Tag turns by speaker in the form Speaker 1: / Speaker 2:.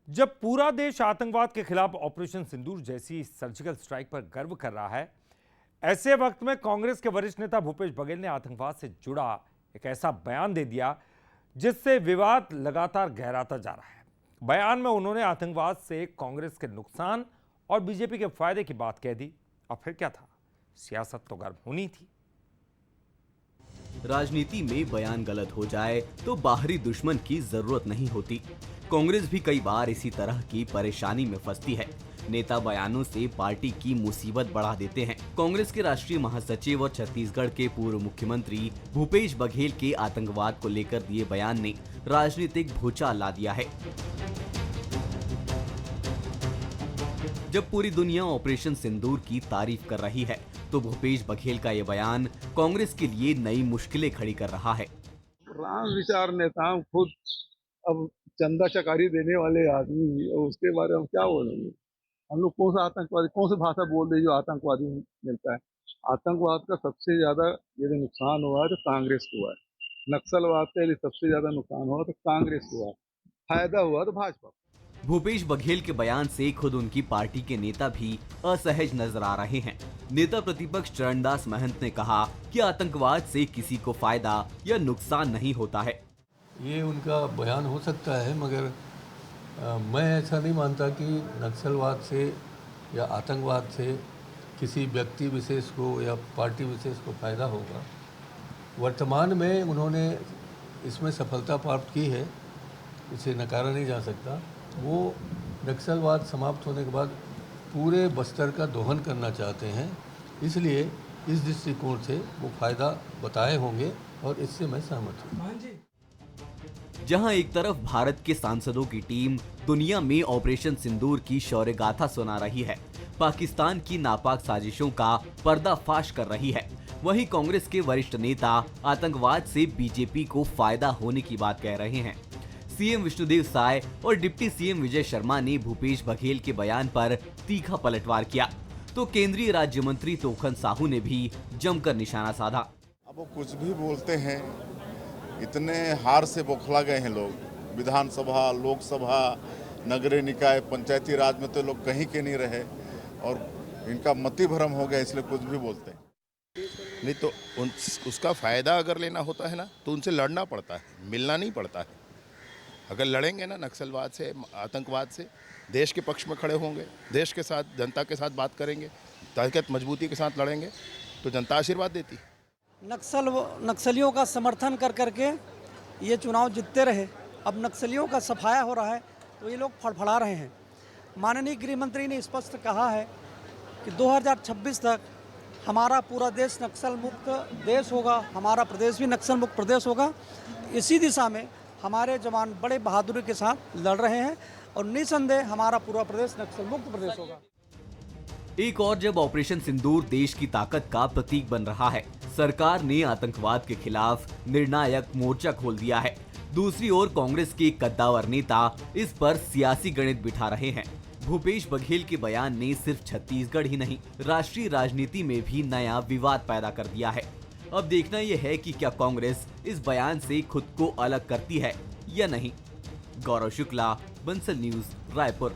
Speaker 1: जब पूरा देश आतंकवाद के खिलाफ ऑपरेशन सिंदूर जैसी सर्जिकल स्ट्राइक पर गर्व कर रहा है, ऐसे वक्त में कांग्रेस के वरिष्ठ नेता भूपेश बघेल ने आतंकवाद से जुड़ा एक ऐसा बयान दे दिया जिससे विवाद लगातार गहराता जा रहा है। बयान में उन्होंने आतंकवाद से कांग्रेस के नुकसान और बीजेपी के फायदे की बात कह दी। अब फिर क्या था, सियासत तो गर्म होनी थी।
Speaker 2: राजनीति में बयान गलत हो जाए तो बाहरी दुश्मन की जरूरत नहीं होती। कांग्रेस भी कई बार इसी तरह की परेशानी में फंसती है। नेता बयानों से पार्टी की मुसीबत बढ़ा देते हैं। कांग्रेस के राष्ट्रीय महासचिव और छत्तीसगढ़ के पूर्व मुख्यमंत्री भूपेश बघेल के आतंकवाद को लेकर दिए बयान ने राजनीतिक भूचाल ला दिया है। जब पूरी दुनिया ऑपरेशन सिंदूर की तारीफ कर रही है, तो भूपेश बघेल का ये बयान कांग्रेस के लिए नई मुश्किलें खड़ी कर रहा है।
Speaker 3: राम विचार नेता खुद अब चंदा चकारी देने वाले आदमी, उसके बारे में क्या बोलेंगे? हम लोग कौन सा आतंकवादी, कौन सी भाषा बोल रहे जो आतंकवादी मिलता है? आतंकवाद का सबसे ज्यादा यदि नुकसान हुआ है तो कांग्रेस को हुआ है। नक्सलवाद का यदि सबसे ज्यादा नुकसान हुआ तो कांग्रेस को हुआ है, फायदा हुआ तो भाजपा।
Speaker 2: भूपेश बघेल के बयान से खुद उनकी पार्टी के नेता भी असहज नजर आ रहे हैं। नेता प्रतिपक्ष चरणदास महंत ने कहा कि आतंकवाद से किसी को फायदा या नुकसान नहीं होता है।
Speaker 4: ये उनका बयान हो सकता है, मगर मैं ऐसा नहीं मानता कि नक्सलवाद से या आतंकवाद से किसी व्यक्ति विशेष को या पार्टी विशेष को फायदा होगा। वर्तमान में उन्होंने इसमें सफलता प्राप्त की है, इसे नकारा नहीं जा सकता। वो नक्सलवाद समाप्त होने के बाद पूरे बस्तर का दोहन करना चाहते हैं, इसलिए इस दृष्टिकोण से वो फायदा बताए होंगे और इससे मैं सहमत हूँ।
Speaker 2: जहां एक तरफ भारत के सांसदों की टीम दुनिया में ऑपरेशन सिंदूर की शौर्य गाथा सुना रही है, पाकिस्तान की नापाक साजिशों का पर्दाफाश कर रही है, वहीं कांग्रेस के वरिष्ठ नेता आतंकवाद से बीजेपी को फायदा होने की बात कह रहे हैं। सीएम विष्णुदेव साय और डिप्टी सीएम विजय शर्मा ने भूपेश बघेल के बयान पर तीखा पलटवार किया, तो केंद्रीय राज्य मंत्री तोखन साहू ने भी जमकर निशाना साधा।
Speaker 5: अब वो कुछ भी बोलते हैं, इतने हार से बौखला गए हैं लोग। विधानसभा, लोकसभा, नगरीय निकाय, पंचायती राज में तो लोग कहीं के नहीं रहे और इनका मति भ्रम हो गया, इसलिए कुछ भी बोलते हैं।
Speaker 6: नहीं तो उसका फ़ायदा अगर लेना होता है ना, तो उनसे लड़ना पड़ता है, मिलना नहीं पड़ता है। अगर लड़ेंगे ना नक्सलवाद से, आतंकवाद से, देश के पक्ष में खड़े होंगे, देश के साथ, जनता के साथ बात करेंगे, ताकत मजबूती के साथ लड़ेंगे तो जनता आशीर्वाद देती है।
Speaker 7: नक्सलियों का समर्थन कर करके ये चुनाव जीतते रहे। अब नक्सलियों का सफाया हो रहा है तो ये लोग फड़फड़ा रहे हैं। माननीय गृह मंत्री ने स्पष्ट कहा है कि 2026 तक हमारा पूरा देश नक्सल मुक्त देश होगा, हमारा प्रदेश भी नक्सल मुक्त प्रदेश होगा। इसी दिशा में हमारे जवान बड़े बहादुरी के साथ लड़ रहे हैं और निसंदेह हमारा पूरा प्रदेश नक्सल मुक्त प्रदेश होगा।
Speaker 2: एक और जब ऑपरेशन सिंदूर देश की ताकत का प्रतीक बन रहा है, सरकार ने आतंकवाद के खिलाफ निर्णायक मोर्चा खोल दिया है। दूसरी ओर कांग्रेस के कद्दावर नेता इस पर सियासी गणित बिठा रहे हैं। भूपेश बघेल के बयान ने सिर्फ छत्तीसगढ़ ही नहीं, राष्ट्रीय राजनीति में भी नया विवाद पैदा कर दिया है। अब देखना यह है कि क्या कांग्रेस इस बयान से खुद को अलग करती है या नहीं। गौरव शुक्ला, बंसल न्यूज, रायपुर।